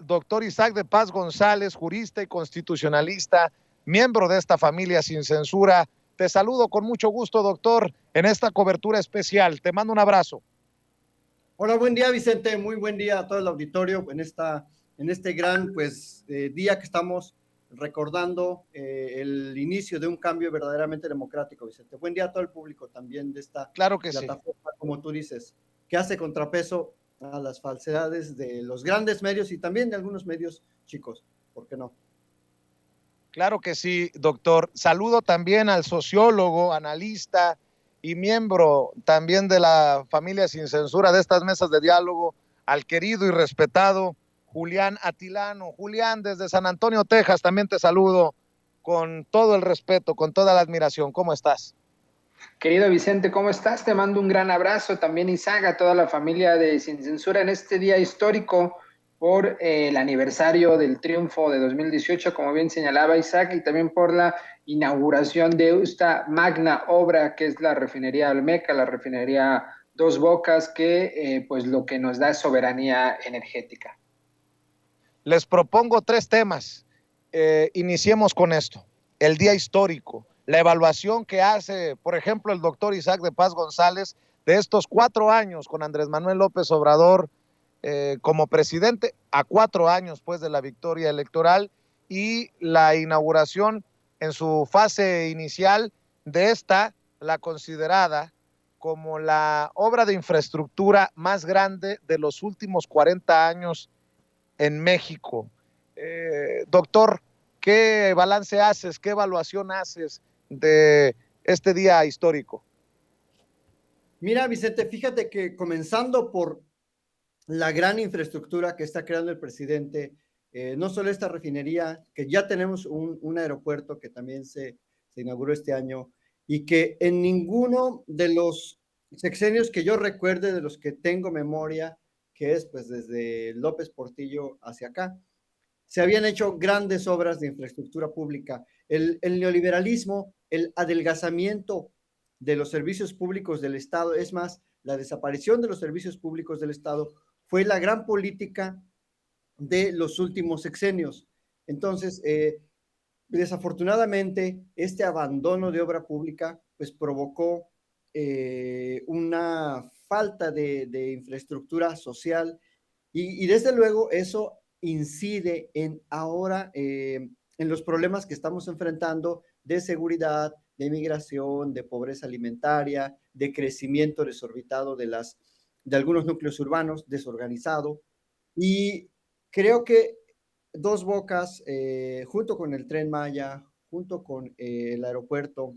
doctor Isaac de Paz González, jurista y constitucionalista, miembro de esta familia sin censura. Te saludo con mucho gusto, doctor, en esta cobertura especial. Te mando un abrazo. Hola, buen día, Vicente. Muy buen día a todo el auditorio en este gran día que estamos recordando el inicio de un cambio verdaderamente democrático, Vicente. Buen día a todo el público también de esta plataforma, sí, como tú dices, que hace contrapeso a las falsedades de los grandes medios y también de algunos medios chicos. ¿Por qué no? Claro que sí, doctor. Saludo también al sociólogo, analista y miembro también de la familia sin censura de estas mesas de diálogo, al querido y respetado Julián Atilano. Julián, desde San Antonio, Texas, también te saludo con todo el respeto, con toda la admiración. ¿Cómo estás? Querido Vicente, ¿cómo estás? Te mando un gran abrazo. También Isaac, a toda la familia de Sin Censura en este día histórico por el aniversario del triunfo de 2018, como bien señalaba Isaac, y también por la inauguración de esta magna obra que es la refinería Olmeca, la refinería Dos Bocas, que pues lo que nos da es soberanía energética. Les propongo 3 temas. Iniciemos con esto. El día histórico, la evaluación que hace, por ejemplo, el doctor Isaac de Paz González de estos 4 años con Andrés Manuel López Obrador como presidente, a 4 años pues de la victoria electoral, y la inauguración en su fase inicial de esta, la considerada como la obra de infraestructura más grande de los últimos 40 años en México. Doctor, ¿qué balance haces, qué evaluación haces de este día histórico? Mira, Vicente, fíjate que comenzando por la gran infraestructura que está creando el presidente, no solo esta refinería, que ya tenemos un aeropuerto que también se inauguró este año, y que en ninguno de los sexenios que yo recuerde, de los que tengo memoria, que es pues desde López Portillo hacia acá, se habían hecho grandes obras de infraestructura pública. El neoliberalismo, el adelgazamiento de los servicios públicos del Estado, es más, la desaparición de los servicios públicos del Estado, fue la gran política de los últimos sexenios. Entonces, desafortunadamente, este abandono de obra pública pues provocó una falta de infraestructura social y desde luego eso incide en ahora en los problemas que estamos enfrentando de seguridad, de migración, de pobreza alimentaria, de crecimiento desorbitado de algunos núcleos urbanos, desorganizado. Y creo que Dos Bocas, junto con el Tren Maya, junto con el aeropuerto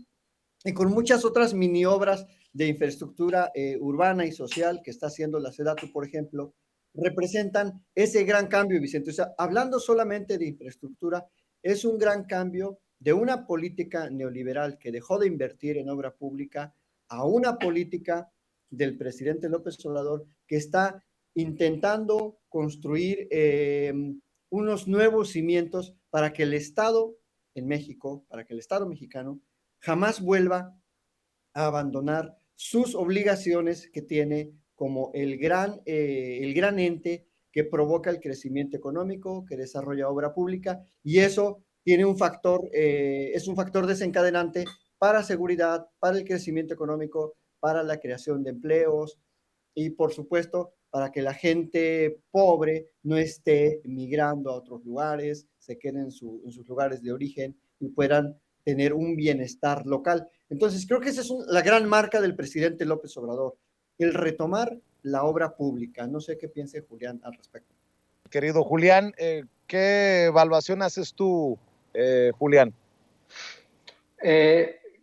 y con muchas otras mini obras de infraestructura urbana y social que está haciendo la SEDATU, por ejemplo, representan ese gran cambio, Vicente. O sea, hablando solamente de infraestructura, es un gran cambio de una política neoliberal que dejó de invertir en obra pública a una política del presidente López Obrador que está intentando construir unos nuevos cimientos para que el Estado en México, para que el Estado mexicano jamás vuelva a abandonar sus obligaciones que tiene como el gran ente que provoca el crecimiento económico, que desarrolla obra pública, y eso tiene un factor, es un factor desencadenante para seguridad, para el crecimiento económico, para la creación de empleos y, por supuesto, para que la gente pobre no esté migrando a otros lugares, se queden en sus lugares de origen y puedan tener un bienestar local. Entonces, creo que esa es la gran marca del presidente López Obrador, el retomar la obra pública. No sé qué piense Julián al respecto. Querido Julián, ¿qué evaluación haces tú, Julián?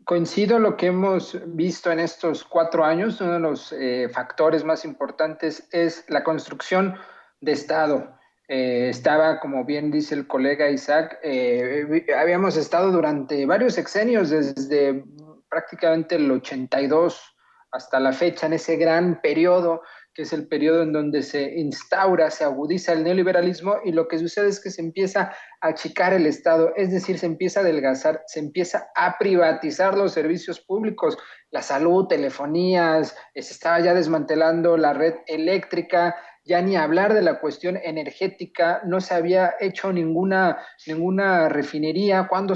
Coincido en lo que hemos visto en estos 4 años. Uno de los factores más importantes es la construcción de Estado. Estaba, como bien dice el colega Isaac, habíamos estado durante varios sexenios, desde prácticamente el 82 hasta la fecha, en ese gran periodo, que es el periodo en donde se instaura, se agudiza el neoliberalismo, y lo que sucede es que se empieza a achicar el Estado, es decir, se empieza a adelgazar, se empieza a privatizar los servicios públicos, la salud, telefonías, se estaba ya desmantelando la red eléctrica, ya ni hablar de la cuestión energética, no se había hecho ninguna refinería, cuando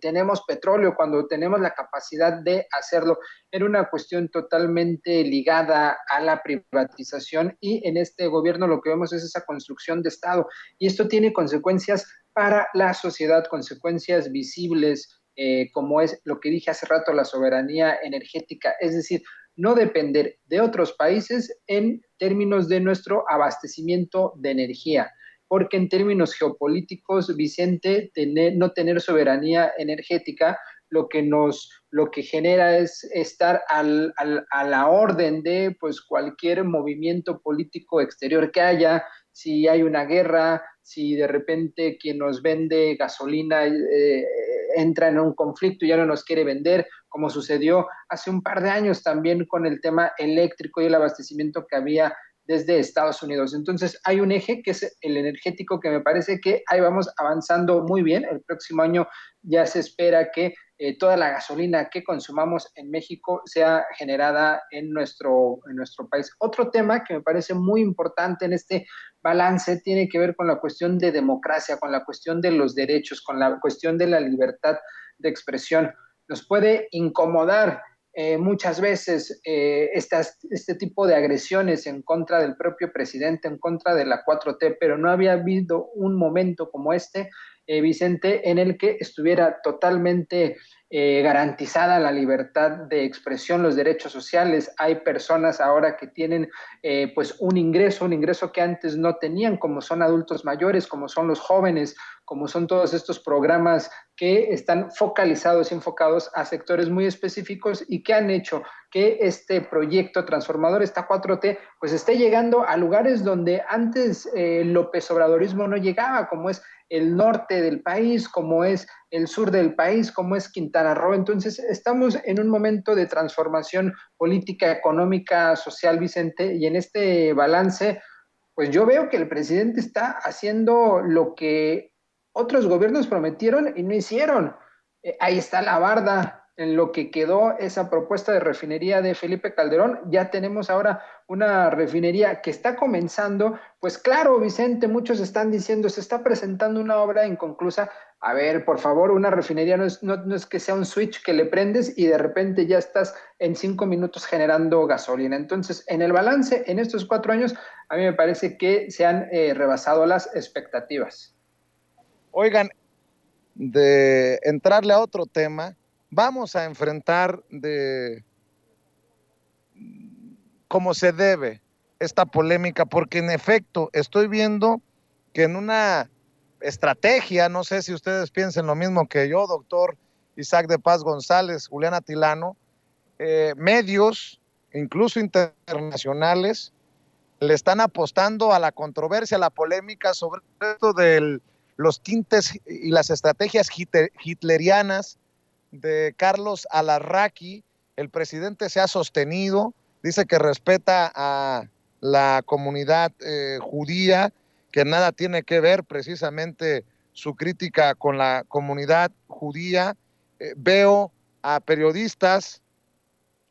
tenemos petróleo, cuando tenemos la capacidad de hacerlo. Era una cuestión totalmente ligada a la privatización, y en este gobierno lo que vemos es esa construcción de Estado, y esto tiene consecuencias para la sociedad, consecuencias visibles, como es lo que dije hace rato, la soberanía energética, es decir, no depender de otros países en términos de nuestro abastecimiento de energía, porque en términos geopolíticos, Vicente, no tener soberanía energética lo que genera es estar a la orden de pues, cualquier movimiento político exterior que haya. Si hay una guerra, si de repente quien nos vende gasolina entra en un conflicto y ya no nos quiere vender, como sucedió hace un par de años también con el tema eléctrico y el abastecimiento que había desde Estados Unidos. Entonces hay un eje que es el energético, que me parece que ahí vamos avanzando muy bien. El próximo año ya se espera que toda la gasolina que consumamos en México sea generada en nuestro país. Otro tema que me parece muy importante en este balance tiene que ver con la cuestión de democracia, con la cuestión de los derechos, con la cuestión de la libertad de expresión. Nos puede incomodar muchas veces este tipo de agresiones en contra del propio presidente, en contra de la 4T, pero no había habido un momento como este, Vicente, en el que estuviera totalmente garantizada la libertad de expresión, los derechos sociales. Hay personas ahora que tienen pues un ingreso que antes no tenían, como son adultos mayores, como son los jóvenes, como son todos estos programas que están focalizados y enfocados a sectores muy específicos y que han hecho que este proyecto transformador, esta 4T, pues esté llegando a lugares donde antes el López Obradorismo no llegaba, como es el norte del país, como es el sur del país, como es Quintana Roo. Entonces, estamos en un momento de transformación política, económica, social, Vicente, y en este balance, pues yo veo que el presidente está haciendo lo que otros gobiernos prometieron y no hicieron. Ahí está la barda en lo que quedó esa propuesta de refinería de Felipe Calderón. Ya tenemos ahora una refinería que está comenzando. Pues claro, Vicente, muchos están diciendo, se está presentando una obra inconclusa. A ver, por favor, una refinería no es que sea un switch que le prendes y de repente ya estás en 5 minutos generando gasolina. Entonces, en el balance, en estos 4 años, a mí me parece que se han rebasado las expectativas. Oigan, de entrarle a otro tema, vamos a enfrentar como se debe esta polémica, porque en efecto estoy viendo que en una estrategia, no sé si ustedes piensen lo mismo que yo, doctor Isaac de Paz González, Julián Atilano, medios, incluso internacionales, le están apostando a la controversia, a la polémica sobre esto de los tintes y las estrategias hitlerianas de Carlos Alarraqui. El presidente se ha sostenido, dice que respeta a la comunidad judía, que nada tiene que ver precisamente su crítica con la comunidad judía. Veo a periodistas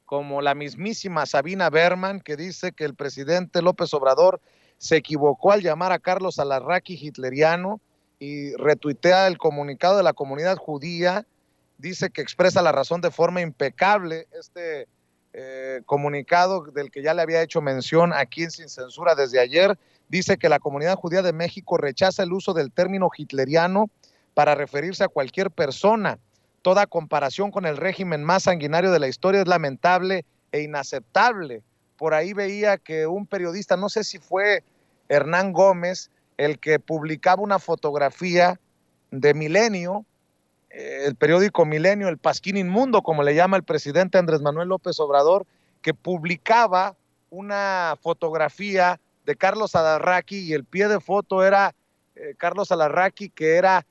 como la mismísima Sabina Berman, que dice que el presidente López Obrador se equivocó al llamar a Carlos Alarraqui hitleriano, y retuitea el comunicado de la comunidad judía. Dice que expresa la razón de forma impecable. Este comunicado del que ya le había hecho mención aquí en Sin Censura desde ayer, dice que la comunidad judía de México rechaza el uso del término hitleriano para referirse a cualquier persona. Toda comparación con el régimen más sanguinario de la historia es lamentable e inaceptable. Por ahí veía que un periodista, no sé si fue Hernán Gómez, el que publicaba una fotografía de Milenio, el periódico Milenio, el Pasquín Inmundo, como le llama el presidente Andrés Manuel López Obrador, que publicaba una fotografía de Carlos Alarraqui, y el pie de foto era Carlos Alarraqui, que era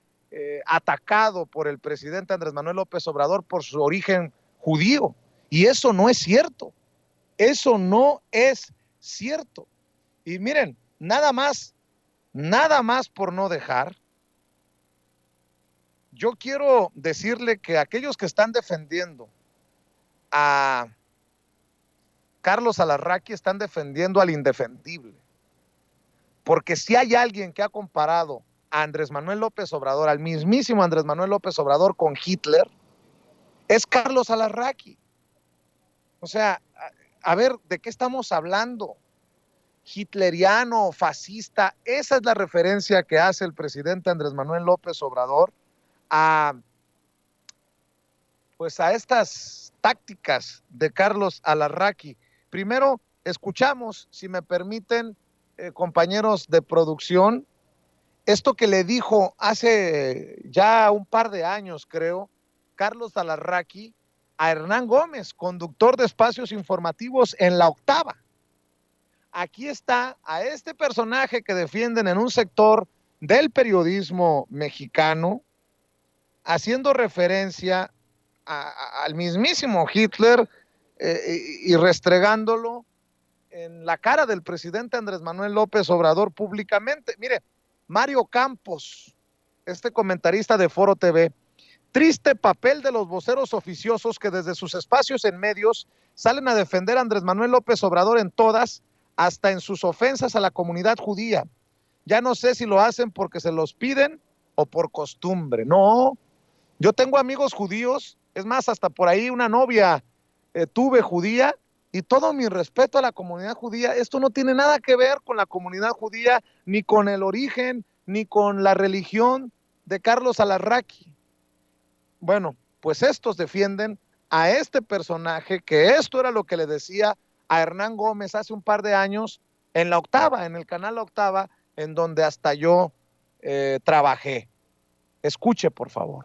atacado por el presidente Andrés Manuel López Obrador por su origen judío. Y eso no es cierto. Eso no es cierto. Y miren, nada más por no dejar, yo quiero decirle que aquellos que están defendiendo a Carlos Alarraqui están defendiendo al indefendible. Porque si hay alguien que ha comparado a Andrés Manuel López Obrador, al mismísimo Andrés Manuel López Obrador con Hitler, es Carlos Alarraqui. O sea, a ver, ¿de qué estamos hablando? Hitleriano, fascista, esa es la referencia que hace el presidente Andrés Manuel López Obrador a estas tácticas de Carlos Alarraqui. Primero, escuchamos, si me permiten, compañeros de producción, esto que le dijo hace ya un par de años, creo, Carlos Alarraqui a Hernán Gómez, conductor de espacios informativos en La Octava. Aquí está a este personaje que defienden en un sector del periodismo mexicano, haciendo referencia al mismísimo Hitler y restregándolo en la cara del presidente Andrés Manuel López Obrador públicamente. Mire, Mario Campos, este comentarista de Foro TV, triste papel de los voceros oficiosos que desde sus espacios en medios salen a defender a Andrés Manuel López Obrador en todas, hasta en sus ofensas a la comunidad judía. Ya no sé si lo hacen porque se los piden o por costumbre. No, yo tengo amigos judíos, es más, hasta por ahí una novia tuve judía, y todo mi respeto a la comunidad judía. Esto no tiene nada que ver con la comunidad judía, ni con el origen, ni con la religión de Carlos Alarraqui. Bueno, pues estos defienden a este personaje, que esto era lo que le decía a Hernán Gómez hace un par de años en La Octava, en el canal La Octava, en donde hasta yo trabajé. Escuche, por favor.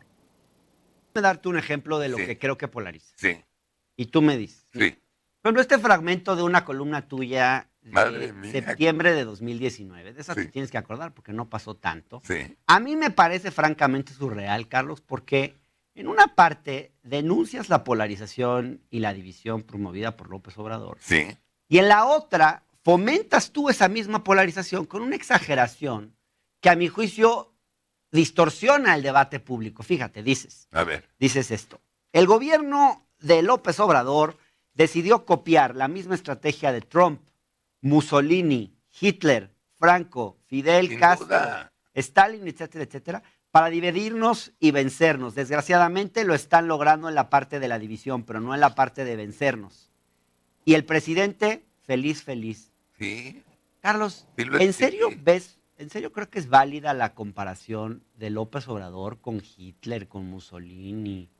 Voy a darte un ejemplo de lo que creo que polariza. Sí. Y tú me dices. Sí. Por ejemplo, este fragmento de una columna tuya Madre de mía. septiembre de 2019, de esa Sí. te tienes que acordar porque no pasó tanto. Sí. A mí me parece francamente surreal, Carlos, porque en una parte denuncias la polarización y la división promovida por López Obrador. Sí. Y en la otra fomentas tú esa misma polarización con una exageración que a mi juicio distorsiona el debate público. Fíjate, dices esto. El gobierno de López Obrador decidió copiar la misma estrategia de Trump, Mussolini, Hitler, Franco, Fidel Sin Castro, duda. Stalin, etcétera, etcétera, para dividirnos y vencernos. Desgraciadamente lo están logrando en la parte de la división, pero no en la parte de vencernos. Y el presidente, feliz, feliz. Sí. Carlos, Sí, lo ¿en serio sí. ves, en serio creo que es válida la comparación de López Obrador con Hitler, con Mussolini?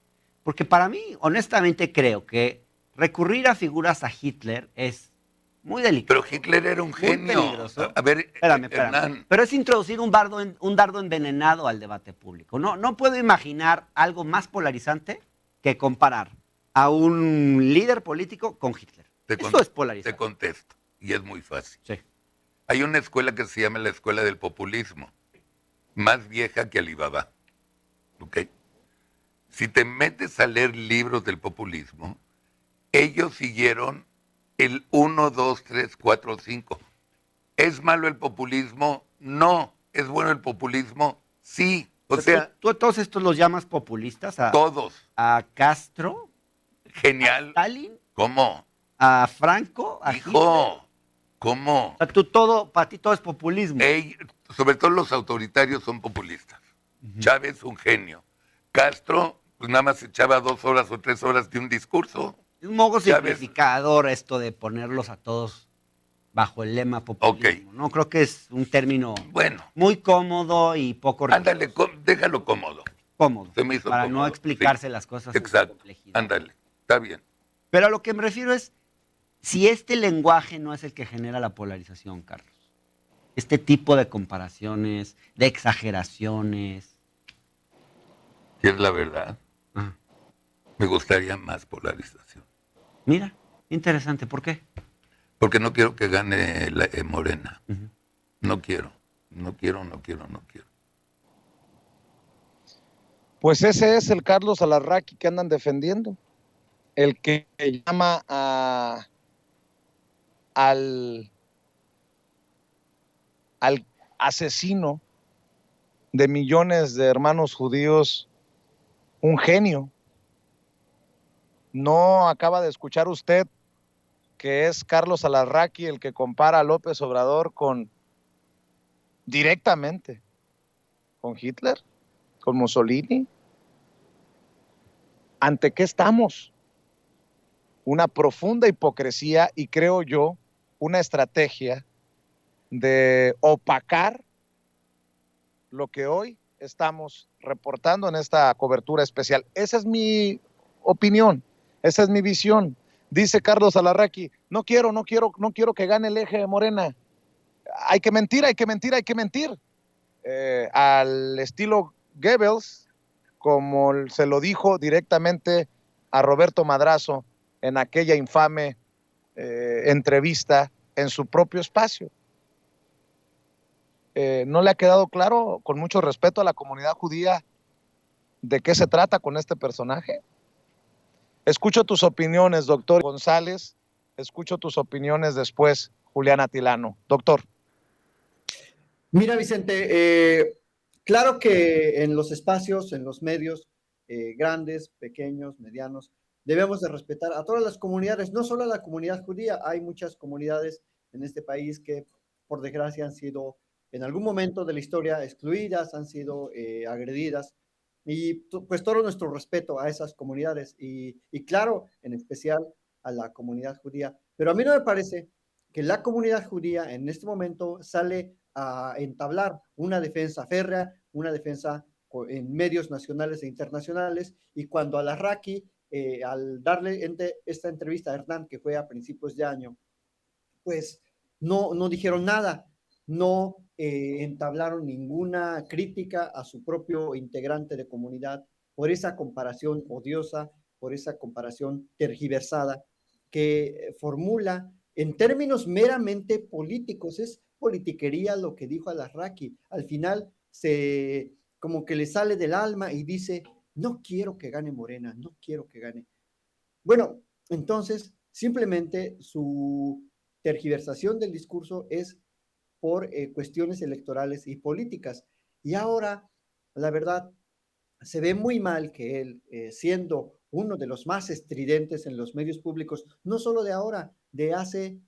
Porque para mí, honestamente, creo que recurrir a figuras a Hitler es muy delicado. Pero Hitler era un muy genio. peligroso. A ver, Espérame. Hernán. Pero es introducir un dardo envenenado al debate público. No puedo imaginar algo más polarizante que comparar a un líder político con Hitler. Eso es polarizar. Te contesto, y es muy fácil. Sí. Hay una escuela que se llama la Escuela del Populismo, más vieja que Alibaba. ¿Ok? Si te metes a leer libros del populismo, ellos siguieron el 1, 2, 3, 4, 5. ¿Es malo el populismo? No. ¿Es bueno el populismo? Sí. O sea, ¿Tú a todos estos los llamas populistas? todos. ¿A Castro? Genial. ¿A Stalin? ¿Cómo? ¿A Franco? ¿A Hitler? Hijo, ¿cómo? O sea, para ti todo es populismo. Sobre todo los autoritarios son populistas. Chávez, un genio. Castro, pues nada más echaba 2 horas o 3 horas de un discurso. Es un modo Chávez. simplificador esto de ponerlos a todos bajo el lema populismo. No creo que es un término muy cómodo y poco Ándale, déjalo cómodo. cómodo Se me hizo para cómodo, no explicarse sí. las cosas en su Exacto. complejidad. Ándale, está bien. Pero a lo que me refiero es, si este lenguaje no es el que genera la polarización, Carlos, este tipo de comparaciones, de exageraciones. Si es la verdad, Ajá. me gustaría más polarización. Mira, interesante, ¿por qué? Porque no quiero que gane Morena. Uh-huh. No quiero. Pues ese es el Carlos Alarraqui que andan defendiendo. El que llama al asesino de millones de hermanos judíos un genio. ¿No acaba de escuchar usted que es Carlos Alarraqui el que compara a López Obrador directamente con Hitler, con Mussolini. ¿Ante qué estamos? Una profunda hipocresía y, creo yo, una estrategia de opacar lo que hoy estamos reportando en esta cobertura especial. Esa es mi opinión, esa es mi visión. Dice Carlos Alarraqui, no quiero que gane el eje de Morena. Hay que mentir. Al estilo Goebbels, como se lo dijo directamente a Roberto Madrazo en aquella infame entrevista en su propio espacio. ¿No le ha quedado claro, con mucho respeto a la comunidad judía, de qué se trata con este personaje? Escucho tus opiniones, doctor González. Escucho tus opiniones después, Julián Atilano. Doctor. Mira, Vicente, claro que en los espacios, en los medios, grandes, pequeños, medianos, debemos de respetar a todas las comunidades, no solo a la comunidad judía. Hay muchas comunidades en este país que, por desgracia, han sido en algún momento de la historia excluidas, han sido agredidas, y pues todo nuestro respeto a esas comunidades y claro, en especial a la comunidad judía. Pero a mí no me parece que la comunidad judía en este momento sale a entablar una defensa férrea, una defensa en medios nacionales e internacionales, y cuando Alarraqui, al darle esta entrevista a Hernán, que fue a principios de año, pues no dijeron nada, no entablaron ninguna crítica a su propio integrante de comunidad por esa comparación odiosa, por esa comparación tergiversada que formula en términos meramente políticos. Es politiquería lo que dijo Alarraqui. Al final como que le sale del alma y dice, no quiero que gane Morena, no quiero que gane. Bueno, entonces simplemente su tergiversación del discurso es por cuestiones electorales y políticas. Y ahora, la verdad, se ve muy mal que él, siendo uno de los más estridentes en los medios públicos, no solo de ahora, de hace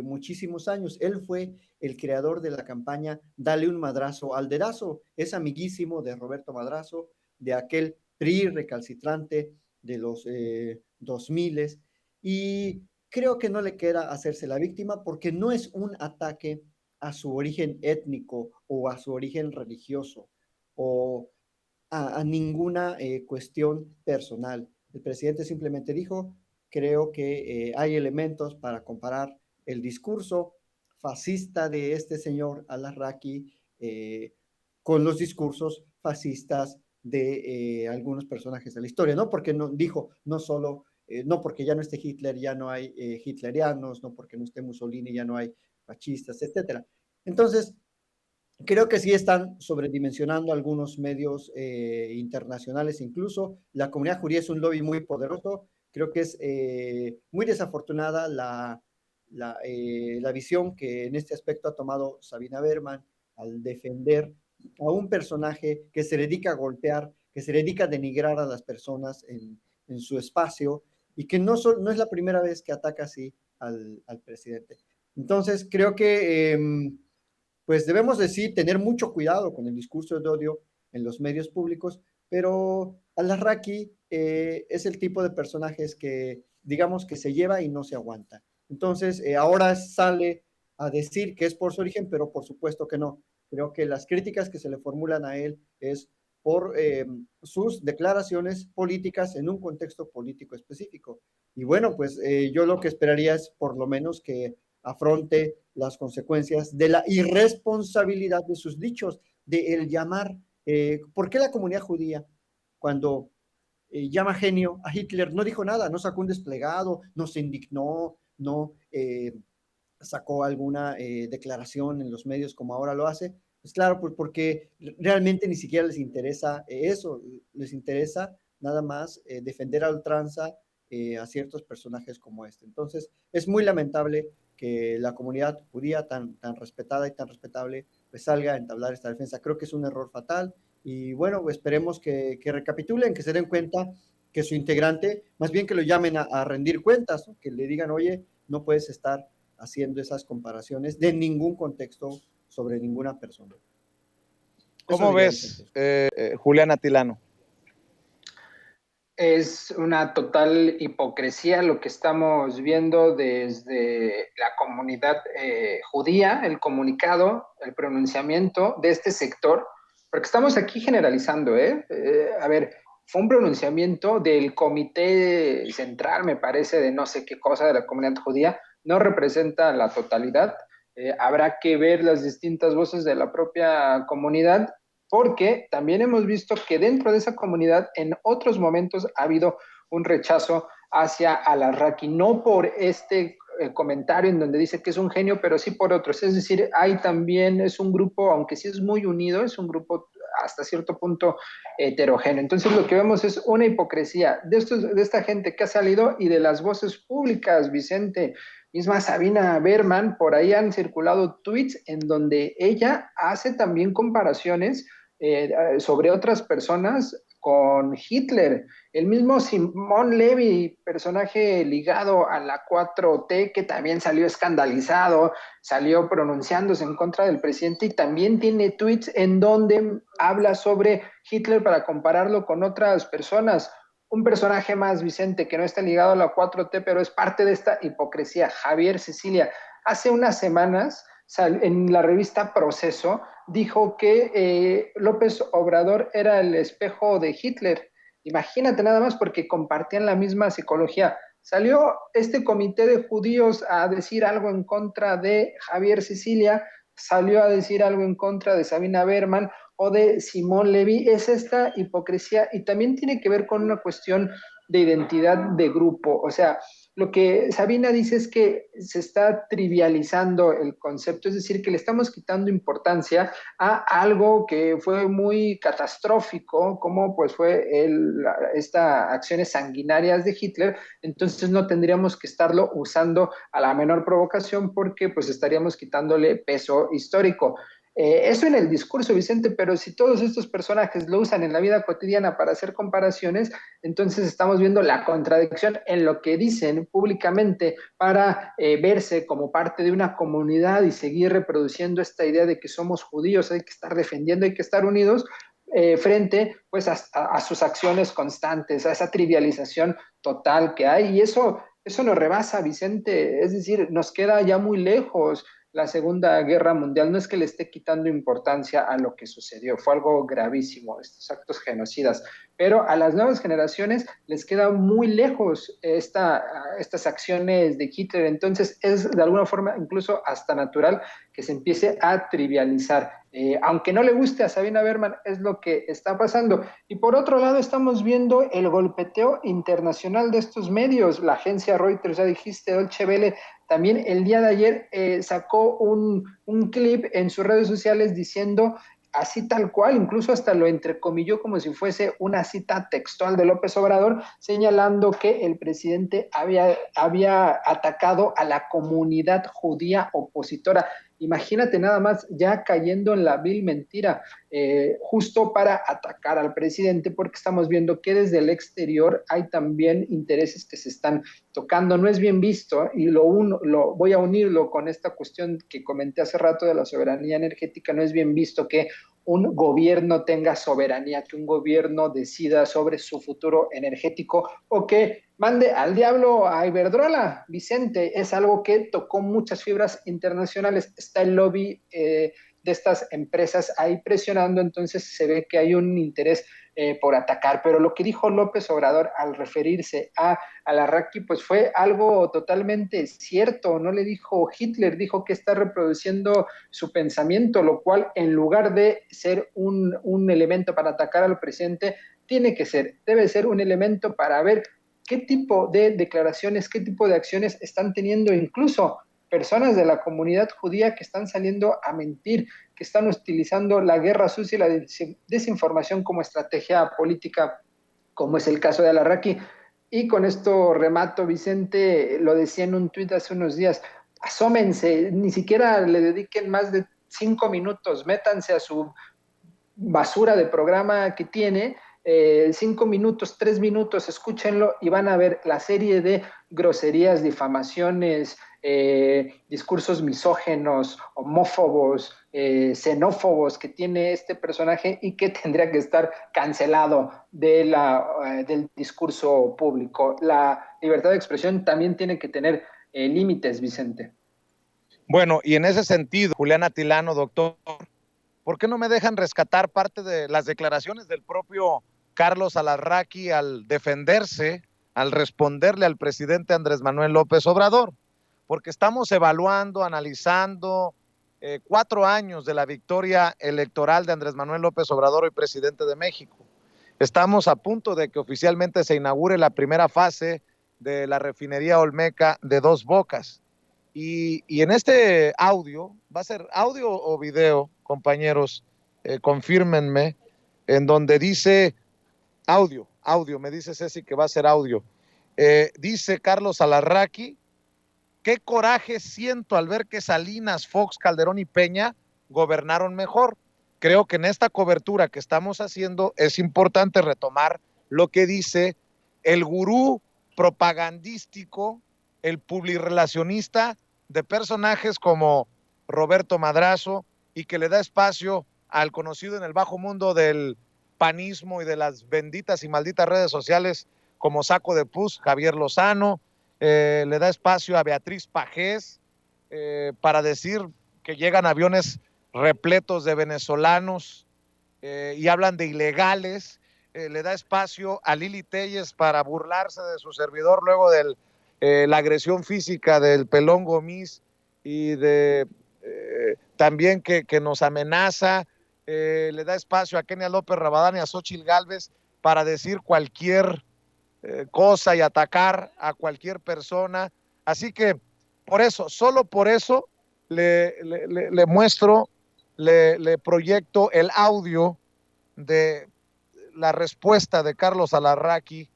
muchísimos años. Él fue el creador de la campaña Dale un madrazo al dedazo. Es amiguísimo de Roberto Madrazo, de aquel PRI recalcitrante de los 2000, y creo que no le queda hacerse la víctima porque no es un ataque a su origen étnico o a su origen religioso o a ninguna cuestión personal. El presidente simplemente dijo, creo que hay elementos para comparar el discurso fascista de este señor Alarraqui con los discursos fascistas de algunos personajes de la historia, ¿no? Porque no, dijo, no solo, no porque ya no esté Hitler, ya no hay hitlerianos, no porque no esté Mussolini, ya no hay fascistas, etcétera. Entonces, creo que sí están sobredimensionando algunos medios internacionales, incluso la comunidad judía es un lobby muy poderoso. Creo que es muy desafortunada la visión que en este aspecto ha tomado Sabina Berman al defender a un personaje que se dedica a golpear, que se dedica a denigrar a las personas en su espacio, y que no es la primera vez que ataca así al presidente. Entonces, creo que pues debemos decir, tener mucho cuidado con el discurso de odio en los medios públicos, pero Alarraqui es el tipo de personajes que, digamos, que se lleva y no se aguanta. Entonces, ahora sale a decir que es por su origen, pero por supuesto que no. Creo que las críticas que se le formulan a él es por sus declaraciones políticas en un contexto político específico. Y bueno, pues yo lo que esperaría es por lo menos que afronte las consecuencias de la irresponsabilidad de sus dichos, de el llamar. ¿Por qué la comunidad judía, cuando llama genio a Hitler, no dijo nada, no sacó un desplegado, no se indignó, no sacó alguna declaración en los medios como ahora lo hace? Pues claro, pues porque realmente ni siquiera les interesa eso, les interesa nada más defender a ultranza a ciertos personajes como este. Entonces, es muy lamentable que la comunidad judía tan respetada y tan respetable pues salga a entablar esta defensa. Creo que es un error fatal y bueno, esperemos que recapitulen, que se den cuenta que su integrante, más bien que lo llamen a rendir cuentas, ¿no? Que le digan, oye, no puedes estar haciendo esas comparaciones de ningún contexto sobre ninguna persona. ¿Cómo ves, Julián Atilano? Es una total hipocresía lo que estamos viendo desde la comunidad judía, el comunicado, el pronunciamiento de este sector, porque estamos aquí generalizando, a ver, fue un pronunciamiento del comité central, me parece, de no sé qué cosa de la comunidad judía, no representa la totalidad, habrá que ver las distintas voces de la propia comunidad, porque también hemos visto que dentro de esa comunidad en otros momentos ha habido un rechazo hacia Al-Arraqui, no por este comentario en donde dice que es un genio, pero sí por otros. Es decir, hay también, es un grupo, aunque sí es muy unido, es un grupo hasta cierto punto heterogéneo. Entonces lo que vemos es una hipocresía de esta gente que ha salido y de las voces públicas, Vicente. Misma Sabina Berman, por ahí han circulado tweets en donde ella hace también comparaciones sobre otras personas con Hitler. El mismo Simón Levy, personaje ligado a la 4T, que también salió escandalizado, salió pronunciándose en contra del presidente y también tiene tweets en donde habla sobre Hitler para compararlo con otras personas. Un personaje más, Vicente, que no está ligado a la 4T, pero es parte de esta hipocresía, Javier Sicilia. Hace unas semanas, en la revista Proceso, dijo que López Obrador era el espejo de Hitler. Imagínate nada más, porque compartían la misma psicología. Salió este comité de judíos a decir algo en contra de Javier Sicilia, salió a decir algo en contra de Sabina Berman o de Simón Levy. Es esta hipocresía y también tiene que ver con una cuestión de identidad de grupo. O sea, lo que Sabina dice es que se está trivializando el concepto, es decir, que le estamos quitando importancia a algo que fue muy catastrófico, como pues fue estas acciones sanguinarias de Hitler. Entonces no tendríamos que estarlo usando a la menor provocación porque pues estaríamos quitándole peso histórico. Eso en el discurso, Vicente, pero si todos estos personajes lo usan en la vida cotidiana para hacer comparaciones, entonces estamos viendo la contradicción en lo que dicen públicamente para verse como parte de una comunidad y seguir reproduciendo esta idea de que somos judíos, hay que estar defendiendo, hay que estar unidos, frente pues a sus acciones constantes, a esa trivialización total que hay. Y eso nos rebasa, Vicente, es decir, nos queda ya muy lejos la Segunda Guerra Mundial. No es que le esté quitando importancia a lo que sucedió, fue algo gravísimo, estos actos genocidas, pero a las nuevas generaciones les queda muy lejos estas acciones de Hitler. Entonces es de alguna forma incluso hasta natural que se empiece a trivializar. Aunque no le guste a Sabina Berman, es lo que está pasando. Y por otro lado estamos viendo el golpeteo internacional de estos medios. La agencia Reuters, ya dijiste, Deutsche Welle, también el día de ayer sacó un clip en sus redes sociales diciendo así tal cual, incluso hasta lo entrecomilló como si fuese una cita textual de López Obrador, señalando que el presidente había atacado a la comunidad judía opositora. Imagínate nada más, ya cayendo en la vil mentira, justo para atacar al presidente, porque estamos viendo que desde el exterior hay también intereses que se están tocando. No es bien visto, y voy a unirlo con esta cuestión que comenté hace rato de la soberanía energética. No es bien visto que un gobierno tenga soberanía, que un gobierno decida sobre su futuro energético o que mande al diablo a Iberdrola. Vicente, es algo que tocó muchas fibras internacionales. Está el lobby de estas empresas ahí presionando, entonces se ve que hay un interés por atacar. Pero lo que dijo López Obrador al referirse a Al-Arraqui, pues fue algo totalmente cierto. No le dijo Hitler, dijo que está reproduciendo su pensamiento, lo cual en lugar de ser un elemento para atacar al presidente, debe ser un elemento para ver qué tipo de declaraciones, qué tipo de acciones están teniendo incluso personas de la comunidad judía que están saliendo a mentir, que están utilizando la guerra sucia y la desinformación como estrategia política, como es el caso de Al-Arraqui. Y con esto remato, Vicente, lo decía en un tuit hace unos días, asómense, ni siquiera le dediquen más de 5 minutos, métanse a su basura de programa que tiene 5 minutos, 3 minutos, escúchenlo y van a ver la serie de groserías, difamaciones, discursos misógenos, homófobos, xenófobos que tiene este personaje y que tendría que estar cancelado del discurso público. La libertad de expresión también tiene que tener límites, Vicente. Bueno, y en ese sentido, Julián Atilano, doctor, ¿por qué no me dejan rescatar parte de las declaraciones del propio Carlos Alarraqui al defenderse, al responderle al presidente Andrés Manuel López Obrador? Porque estamos evaluando, analizando 4 años de la victoria electoral de Andrés Manuel López Obrador, hoy presidente de México. Estamos a punto de que oficialmente se inaugure la primera fase de la refinería Olmeca de Dos Bocas. Y en este audio, ¿va a ser audio o video, compañeros? Confírmenme, en donde dice audio, me dice Ceci que va a ser audio. Dice Carlos Alarraqui: qué coraje siento al ver que Salinas, Fox, Calderón y Peña gobernaron mejor. Creo que en esta cobertura que estamos haciendo es importante retomar lo que dice el gurú propagandístico, el publirelacionista de personajes como Roberto Madrazo, y que le da espacio al conocido en el bajo mundo del panismo y de las benditas y malditas redes sociales como Saco de Pus, Javier Lozano, le da espacio a Beatriz Pajés para decir que llegan aviones repletos de venezolanos y hablan de ilegales, le da espacio a Lili Telles para burlarse de su servidor luego de la agresión física del Pelón Gomis y de también que nos amenaza, le da espacio a Kenia López Rabadán y a Xóchitl Gálvez para decir cualquier cosa y atacar a cualquier persona. Así que por eso, solo por eso le muestro, le proyecto el audio de la respuesta de Carlos Alarraqui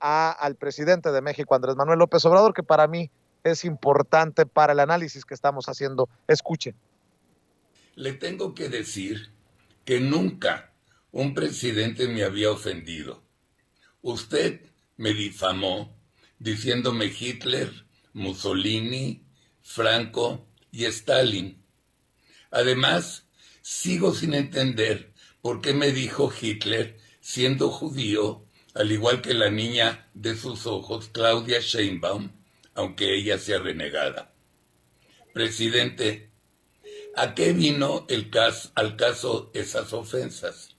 al presidente de México, Andrés Manuel López Obrador, que para mí es importante para el análisis que estamos haciendo. Escuchen. Le tengo que decir que nunca un presidente me había ofendido. Usted me difamó diciéndome Hitler, Mussolini, Franco y Stalin. Además, sigo sin entender por qué me dijo Hitler siendo judío, al igual que la niña de sus ojos, Claudia Sheinbaum, aunque ella sea renegada. Presidente, ¿a qué vino al caso esas ofensas?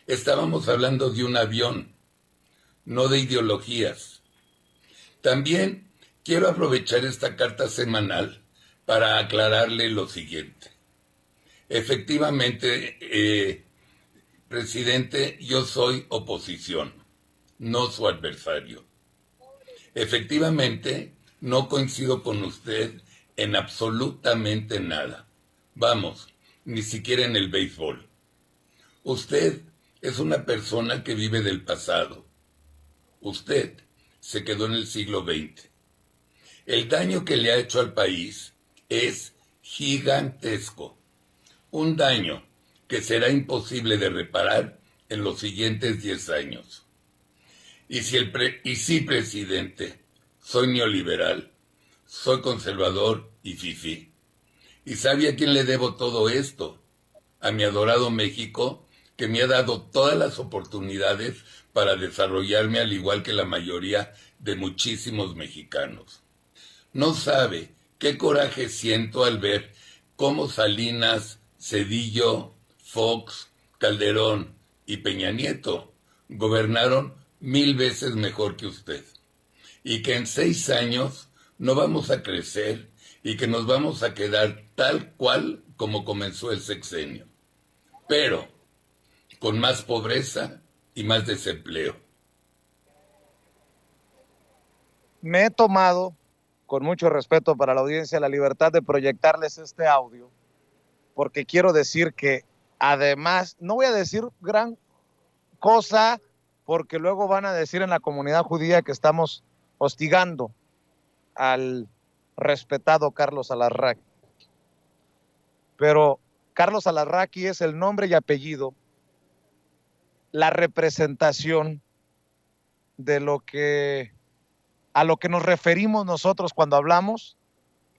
Estábamos hablando de un avión, no de ideologías. También quiero aprovechar esta carta semanal para aclararle lo siguiente. Efectivamente, presidente, yo soy oposición, no su adversario. Efectivamente, no coincido con usted en absolutamente nada. Vamos, ni siquiera en el béisbol. Usted es una persona que vive del pasado. Usted se quedó en el siglo XX. El daño que le ha hecho al país es gigantesco. Un daño que será imposible de reparar en los siguientes 10 años. Y sí, presidente, soy neoliberal, soy conservador y fifí. ¿Y sabe a quién le debo todo esto? A mi adorado México, que me ha dado todas las oportunidades para desarrollarme al igual que la mayoría de muchísimos mexicanos. No sabe qué coraje siento al ver cómo Salinas, Zedillo, Fox, Calderón y Peña Nieto gobernaron 1000 veces mejor que usted. Y que en 6 años no vamos a crecer y que nos vamos a quedar tal cual como comenzó el sexenio. Pero con más pobreza y más desempleo. Me he tomado, con mucho respeto para la audiencia, la libertad de proyectarles este audio, porque quiero decir que además, no voy a decir gran cosa, porque luego van a decir en la comunidad judía que estamos hostigando al respetado Carlos Alarraqui. Pero Carlos Alarraqui es el nombre y apellido la representación de a lo que nos referimos nosotros cuando hablamos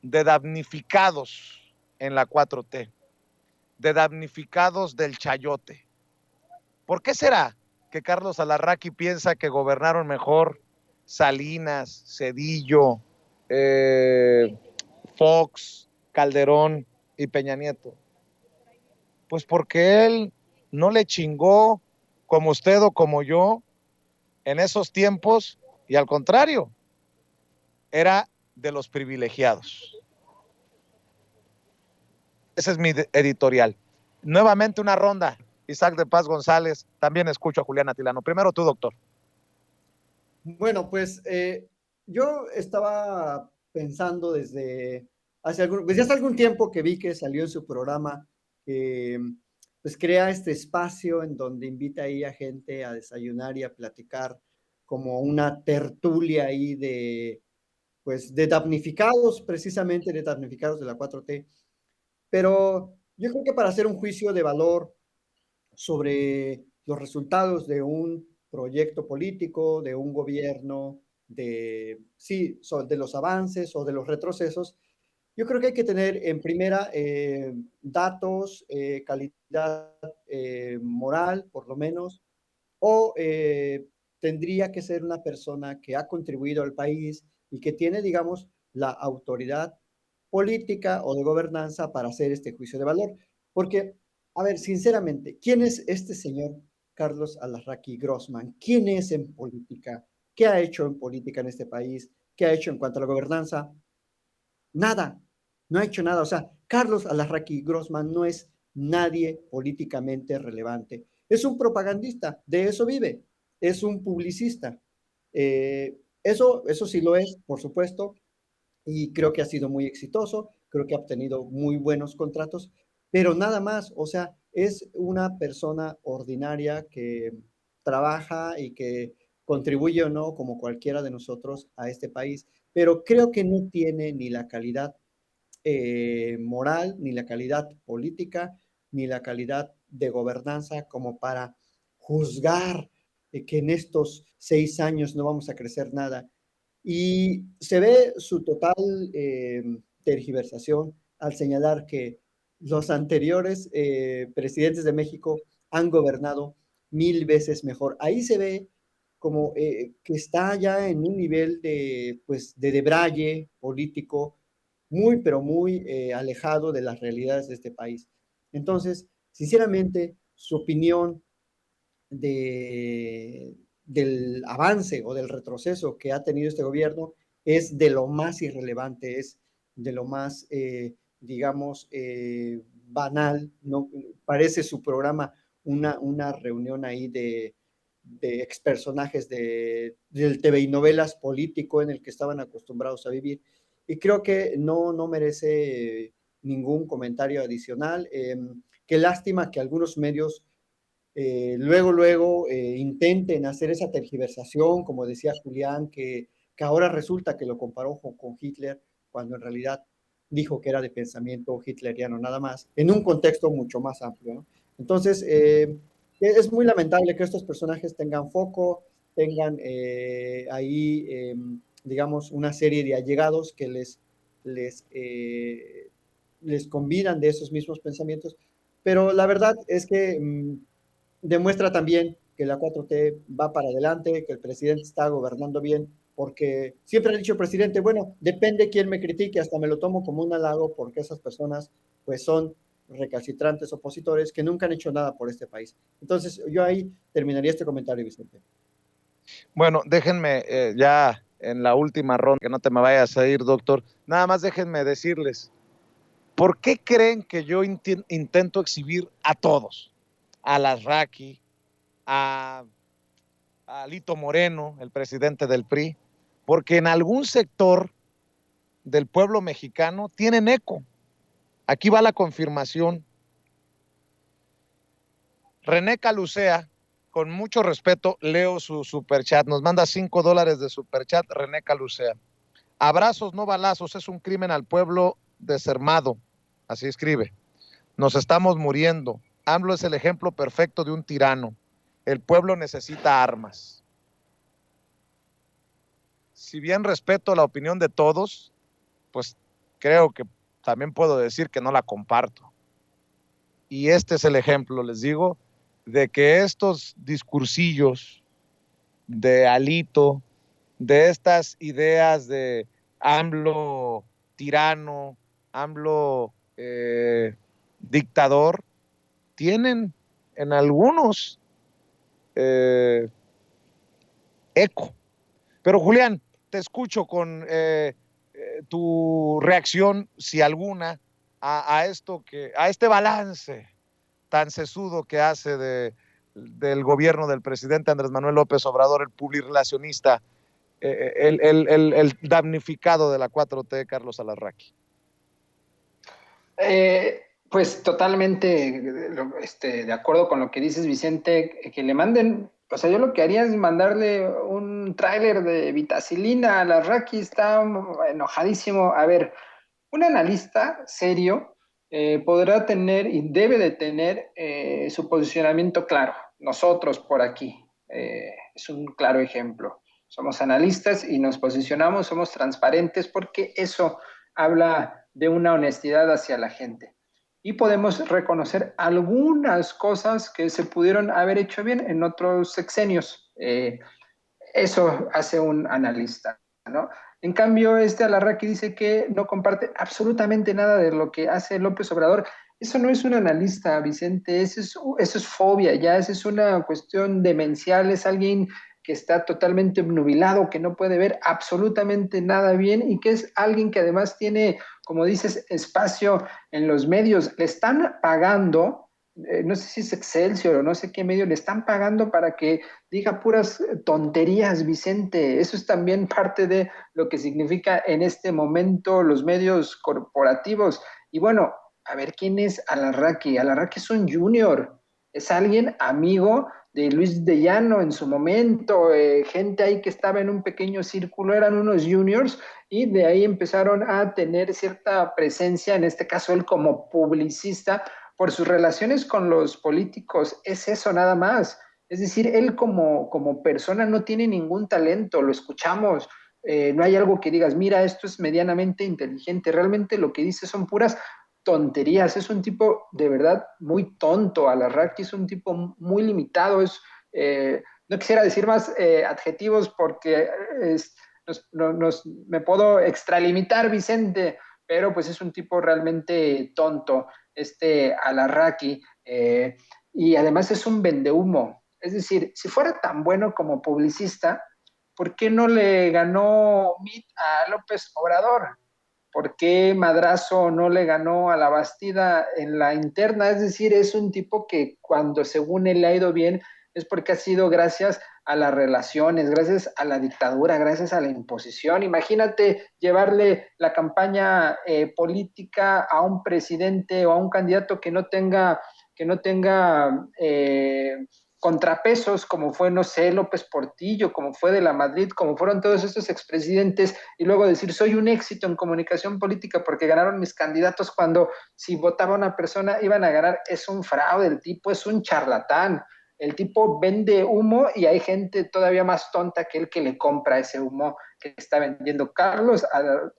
de damnificados en la 4T, de damnificados del chayote. ¿Por qué será que Carlos Alarraqui piensa que gobernaron mejor Salinas, Zedillo, Fox, Calderón y Peña Nieto? Pues porque él no le chingó como usted o como yo en esos tiempos, y al contrario, era de los privilegiados. Ese es mi editorial. Nuevamente una ronda. Isaac de Paz González, también escucho a Julián Atilano. Primero tú, doctor. Bueno, pues yo estaba pensando desde hace algún tiempo que vi que salió en su programa, pues crea este espacio en donde invita ahí a gente a desayunar y a platicar, como una tertulia ahí pues de damnificados, precisamente de damnificados de la 4T. Pero yo creo que para hacer un juicio de valor sobre los resultados de un proyecto político, de un gobierno, de los avances o de los retrocesos, yo creo que hay que tener en primera datos, calidad moral, por lo menos, o tendría que ser una persona que ha contribuido al país y que tiene, digamos, la autoridad política o de gobernanza para hacer este juicio de valor. Porque, a ver, sinceramente, ¿quién es este señor Carlos Alarraqui Grossman? ¿Quién es en política? ¿Qué ha hecho en política en este país? ¿Qué ha hecho en cuanto a la gobernanza? Nada, no ha hecho nada. O sea, Carlos Alarraqui Grossman no es nadie políticamente relevante. Es un propagandista, de eso vive. Es un publicista. Eso sí lo es, por supuesto, y creo que ha sido muy exitoso, creo que ha obtenido muy buenos contratos, pero nada más, o sea, es una persona ordinaria que trabaja y que contribuye o no, como cualquiera de nosotros, a este país, pero creo que no tiene ni la calidad moral, ni la calidad política, ni la calidad de gobernanza como para juzgar que en estos 6 años no vamos a crecer nada. Y se ve su total tergiversación al señalar que los anteriores presidentes de México han gobernado 1000 veces mejor. Ahí se ve como que está ya en un nivel pues, de debraye político muy, pero muy alejado de las realidades de este país. Entonces, sinceramente, su opinión del avance o del retroceso que ha tenido este gobierno es de lo más irrelevante, es de lo más, digamos, banal, ¿no? Parece su programa una reunión ahí de ex personajes del TV y novelas político en el que estaban acostumbrados a vivir. Y creo que no merece ningún comentario adicional. Qué lástima que algunos medios luego intenten hacer esa tergiversación, como decía Julián, que ahora resulta que lo comparó con Hitler, cuando en realidad dijo que era de pensamiento hitleriano nada más, en un contexto mucho más amplio, ¿no? Entonces, es muy lamentable que estos personajes tengan foco, tengan ahí, digamos, una serie de allegados que les convidan de esos mismos pensamientos, pero la verdad es que demuestra también que la 4T va para adelante, que el presidente está gobernando bien, porque siempre ha dicho el presidente, bueno, depende quién me critique, hasta me lo tomo como un halago, porque esas personas pues son recalcitrantes opositores que nunca han hecho nada por este país. Entonces, yo ahí terminaría este comentario, Vicente. Bueno, déjenme ya en la última ronda, que no te me vayas a ir, doctor, nada más déjenme decirles, ¿por qué creen que yo intento exhibir a todos? A Alarraqui, a Lito Moreno, el presidente del PRI, porque en algún sector del pueblo mexicano tienen eco. Aquí va la confirmación. René Calucea, con mucho respeto, leo su superchat, nos manda $5 de superchat, René Calucea. Abrazos, no balazos, es un crimen al pueblo desarmado, así escribe. Nos estamos muriendo. AMLO es el ejemplo perfecto de un tirano. el pueblo necesita armas. Si bien respeto la opinión de todos, pues creo que también puedo decir que no la comparto. Y este es el ejemplo, les digo, de que estos discursillos de Alito, de estas ideas de AMLO tirano, AMLO dictador, tienen en algunos eco. Pero Julián, te escucho con tu reacción, si alguna, a este balance tan sesudo que hace del gobierno del presidente Andrés Manuel López Obrador, el publirelacionista, el damnificado de la 4T, Carlos Alarraqui. Pues totalmente de acuerdo con lo que dices, Vicente, que le manden, o sea, yo lo que haría es mandarle un tráiler de vitacilina a Alarraqui, está enojadísimo. A ver, un analista serio podrá tener y debe de tener su posicionamiento claro. Nosotros por aquí es un claro ejemplo. Somos analistas y nos posicionamos, somos transparentes porque eso habla de una honestidad hacia la gente. Y podemos reconocer algunas cosas que se pudieron haber hecho bien en otros sexenios. Eso hace un analista, ¿no? En cambio, Alarraqui dice que no comparte absolutamente nada de lo que hace López Obrador. Eso no es un analista, Vicente, eso es fobia, ya, eso es una cuestión demencial, es alguien que está totalmente obnubilado, que no puede ver absolutamente nada bien y que es alguien que además tiene, como dices, espacio en los medios. Le están pagando, no sé si es Excelsior o no sé qué medio, le están pagando para que diga puras tonterías, Vicente. Eso es también parte de lo que significa en este momento los medios corporativos. Y bueno, a ver, ¿quién es Alarraqui? Alarraqui es un junior, es alguien amigo de Luis de Llano en su momento, gente ahí que estaba en un pequeño círculo, eran unos juniors, y de ahí empezaron a tener cierta presencia, en este caso él como publicista, por sus relaciones con los políticos. Es eso nada más. Es decir, él como persona no tiene ningún talento, lo escuchamos, no hay algo que digas, mira, esto es medianamente inteligente, realmente lo que dice son puras tonterías. Es un tipo de verdad muy tonto. Alarraqui es un tipo muy limitado. No quisiera decir más adjetivos porque me puedo extralimitar, Vicente, pero pues es un tipo realmente tonto, Alarraqui, y además es un vendehumo. Es decir, si fuera tan bueno como publicista, ¿por qué no le ganó MIT a López Obrador? ¿Por qué Madrazo no le ganó a la Bastida en la interna? Es decir, es un tipo que cuando según él le ha ido bien es porque ha sido gracias a las relaciones, gracias a la dictadura, gracias a la imposición. Imagínate llevarle la campaña política a un presidente o a un candidato que no tenga contrapesos, como fue, no sé, López Portillo, como fue de la Madrid, como fueron todos estos expresidentes, y luego decir, soy un éxito en comunicación política porque ganaron mis candidatos, cuando si votaba una persona iban a ganar. Es un fraude, el tipo es un charlatán, el tipo vende humo y hay gente todavía más tonta que él que le compra ese humo que está vendiendo. Carlos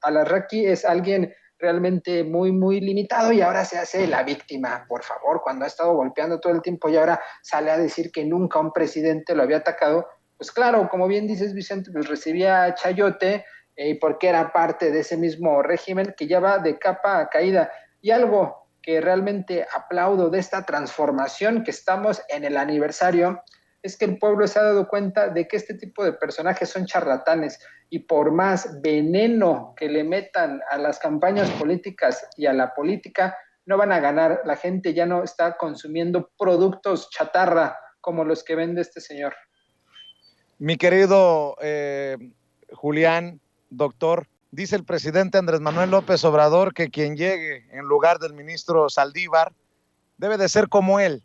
Alarraqui es alguien realmente muy, muy limitado y ahora se hace la víctima, por favor, cuando ha estado golpeando todo el tiempo y ahora sale a decir que nunca un presidente lo había atacado. Pues claro, como bien dices, Vicente, pues recibía chayote porque era parte de ese mismo régimen que ya va de capa a caída. Y algo que realmente aplaudo de esta transformación que estamos en el aniversario es que el pueblo se ha dado cuenta de que este tipo de personajes son charlatanes y por más veneno que le metan a las campañas políticas y a la política, no van a ganar. La gente ya no está consumiendo productos chatarra como los que vende este señor. Mi querido Julián, doctor, dice el presidente Andrés Manuel López Obrador que quien llegue en lugar del ministro Saldívar debe de ser como él.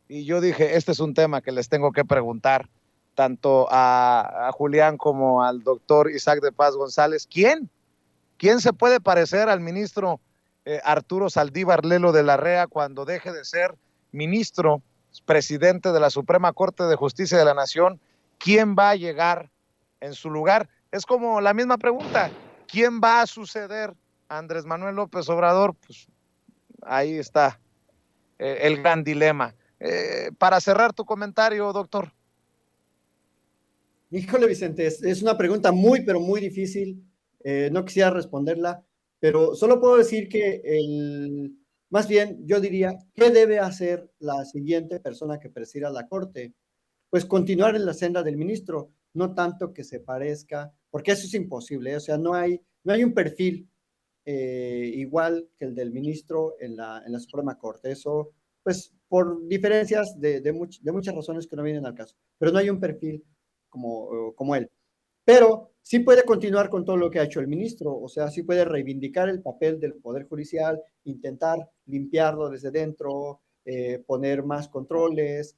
Y yo dije, este es un tema que les tengo que preguntar tanto a Julián como al doctor Isaac de Paz González. ¿Quién se puede parecer al ministro Arturo Saldívar Lelo de la Rea cuando deje de ser ministro presidente de la Suprema Corte de Justicia de la Nación, ¿quién va a llegar en su lugar? Es como la misma pregunta, ¿quién va a suceder a Andrés Manuel López Obrador? Pues ahí está el gran dilema. Para cerrar tu comentario, doctor. Híjole, Vicente, es una pregunta muy, pero muy difícil. No quisiera responderla, pero solo puedo decir que más bien yo diría, ¿qué debe hacer la siguiente persona que presida la Corte? Pues continuar en la senda del ministro, no tanto que se parezca, porque eso es imposible, o sea, no hay un perfil igual que el del ministro en la Suprema Corte. Eso, pues, por diferencias de muchas razones que no vienen al caso, pero no hay un perfil como él. Pero sí puede continuar con todo lo que ha hecho el ministro, o sea, sí puede reivindicar el papel del Poder Judicial, intentar limpiarlo desde dentro, poner más controles,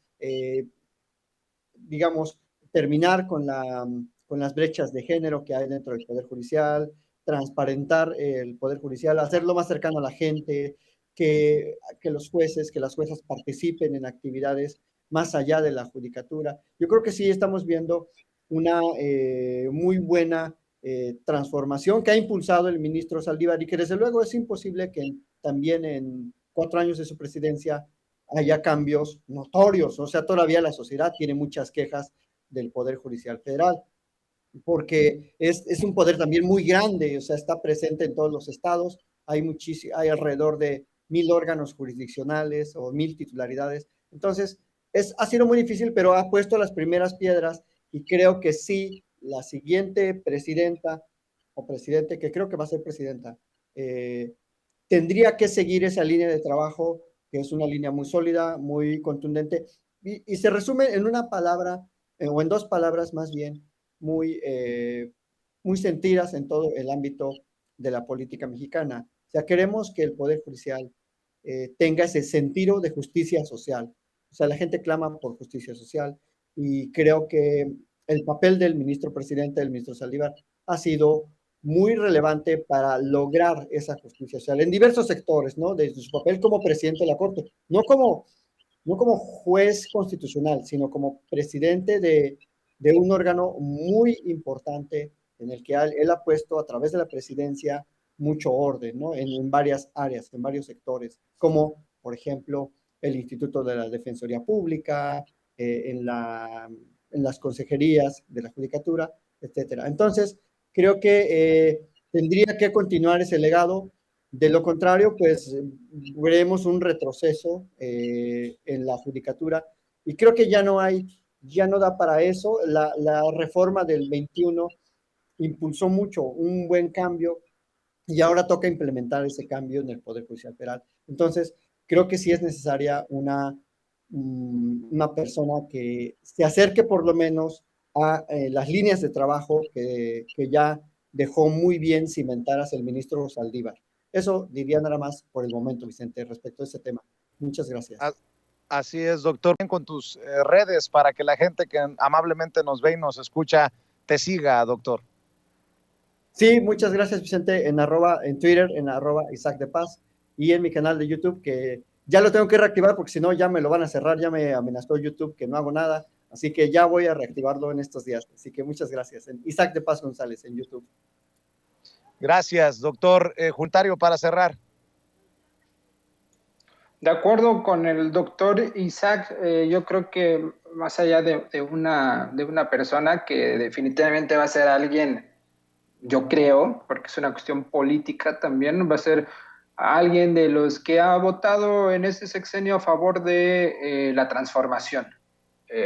digamos, terminar con las brechas de género que hay dentro del Poder Judicial, transparentar el Poder Judicial, hacerlo más cercano a la gente, que los jueces, que las juezas participen en actividades más allá de la judicatura. Yo creo que sí estamos viendo una muy buena transformación que ha impulsado el ministro Saldívar y que desde luego es imposible que también en 4 años de su presidencia haya cambios notorios. O sea, todavía la sociedad tiene muchas quejas del Poder Judicial Federal, porque es un poder también muy grande, o sea, está presente en todos los estados, hay alrededor de 1,000 órganos jurisdiccionales o 1,000 titularidades. Entonces, ha sido muy difícil, pero ha puesto las primeras piedras y creo que sí, la siguiente presidenta o presidente, que creo que va a ser presidenta, tendría que seguir esa línea de trabajo, que es una línea muy sólida, muy contundente, y se resume en una palabra, o en 2 palabras más bien, muy sentidas en todo el ámbito de la política mexicana. O sea, queremos que el Poder Judicial tenga ese sentido de justicia social. O sea, la gente clama por justicia social y creo que el papel del ministro presidente, del ministro Saldívar, ha sido muy relevante para lograr esa justicia social en diversos sectores, ¿no? Desde su papel como presidente de la Corte, no como juez constitucional, sino como presidente de un órgano muy importante en el que él ha puesto a través de la presidencia mucho orden, ¿no? En varias áreas, en varios sectores, como por ejemplo el Instituto de la Defensoría Pública, en las consejerías de la Judicatura, etcétera. Entonces, creo que tendría que continuar ese legado. De lo contrario, pues veremos un retroceso en la judicatura y creo que ya no da para eso. La reforma del 21 impulsó mucho, un buen cambio y ahora toca implementar ese cambio en el Poder Judicial Federal. Entonces, creo que sí es necesaria una persona que se acerque por lo menos a las líneas de trabajo que ya dejó muy bien cimentadas el ministro Saldívar. Eso diría nada más por el momento, Vicente, respecto a este tema. Muchas gracias. Así es, doctor. Con tus redes para que la gente que amablemente nos ve y nos escucha te siga, doctor. Sí, muchas gracias, Vicente, en Twitter, en @Isaac de Paz, y en mi canal de YouTube, que ya lo tengo que reactivar porque si no ya me lo van a cerrar, ya me amenazó YouTube que no hago nada, así que ya voy a reactivarlo en estos días. Así que muchas gracias. Isaac de Paz González en YouTube. Gracias, doctor. Juntario, para cerrar. De acuerdo con el doctor Isaac, yo creo que más allá de una persona que definitivamente va a ser alguien, yo creo, porque es una cuestión política también, va a ser alguien de los que ha votado en este sexenio a favor de la transformación.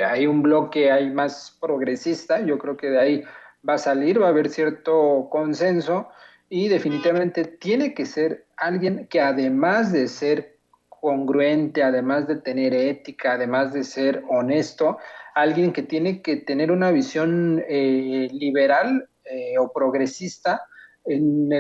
Hay un bloque ahí más progresista, yo creo que de ahí va a salir, va a haber cierto consenso y definitivamente tiene que ser alguien que además de ser congruente, además de tener ética, además de ser honesto, alguien que tiene que tener una visión liberal o progresista en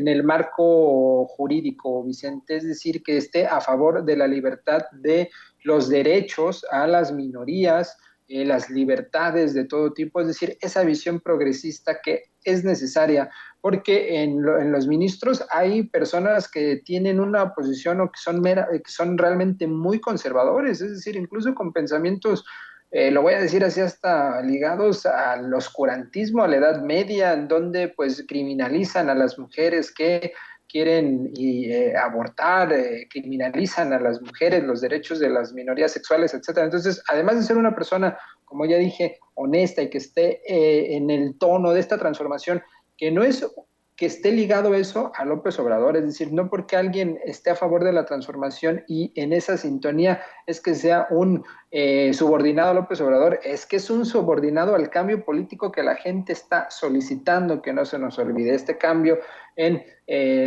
el marco jurídico, Vicente, es decir, que esté a favor de la libertad, de los derechos a las minorías, las libertades de todo tipo, es decir, esa visión progresista que es necesaria, porque en los ministros hay personas que tienen una posición o que son realmente muy conservadores, es decir, incluso con pensamientos, lo voy a decir así, hasta ligados al oscurantismo, a la Edad Media, en donde pues criminalizan a las mujeres que quieren abortar, criminalizan a las mujeres, los derechos de las minorías sexuales, etcétera. Entonces, además de ser una persona, como ya dije, honesta y que esté en el tono de esta transformación, que no es que esté ligado eso a López Obrador, es decir, no porque alguien esté a favor de la transformación y en esa sintonía es que sea un subordinado a López Obrador, es que es un subordinado al cambio político que la gente está solicitando, que no se nos olvide. Este cambio en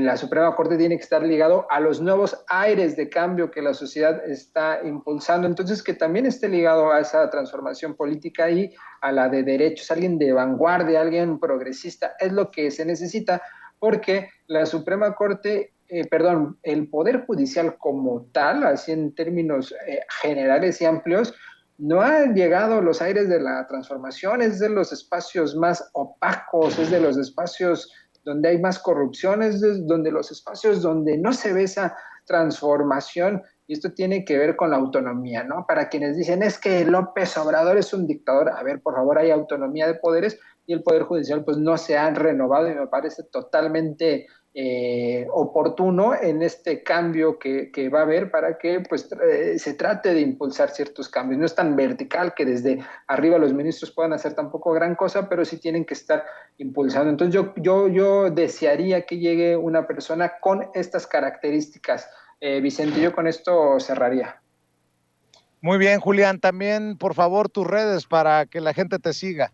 la Suprema Corte tiene que estar ligado a los nuevos aires de cambio que la sociedad está impulsando, entonces que también esté ligado a esa transformación política y a la de derechos, alguien de vanguardia, alguien progresista, es lo que se necesita, porque la Suprema Corte, el Poder Judicial como tal, así en términos generales y amplios, no han llegado los aires de la transformación, es de los espacios más opacos, es de los espacios donde hay más corrupción, es donde los espacios donde no se ve esa transformación, y esto tiene que ver con la autonomía, ¿no? Para quienes dicen, es que López Obrador es un dictador, a ver, por favor, hay autonomía de poderes, y el Poder Judicial pues no se han renovado, y me parece totalmente oportuno en este cambio que va a haber para que pues se trate de impulsar ciertos cambios. No es tan vertical que desde arriba los ministros puedan hacer tampoco gran cosa, pero sí tienen que estar impulsando. Entonces yo desearía que llegue una persona con estas características. Vicente, yo con esto cerraría. Muy bien, Julián. También, por favor, tus redes para que la gente te siga.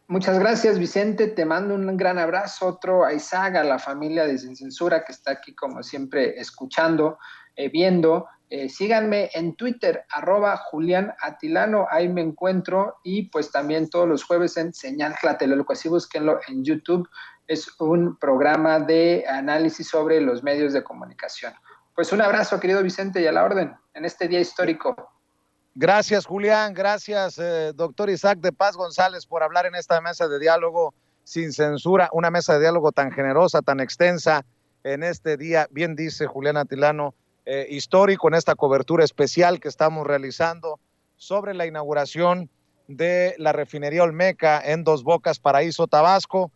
Muchas gracias, Vicente. Te mando un gran abrazo, otro a Isaac, a la familia de Sin Censura que está aquí, como siempre, escuchando, viendo. Síganme en Twitter, @JuliánAtilano, ahí me encuentro, y pues también todos los jueves en Señal Tlatelolco, así búsquenlo en YouTube. Es un programa de análisis sobre los medios de comunicación. Pues un abrazo, querido Vicente, y a la orden en este día histórico. Gracias, Julián. Gracias, doctor Isaac de Paz González, por hablar en esta mesa de diálogo sin censura, una mesa de diálogo tan generosa, tan extensa en este día, bien dice Julián Atilano, histórico, en esta cobertura especial que estamos realizando sobre la inauguración de la refinería Olmeca en Dos Bocas, Paraíso, Tabasco.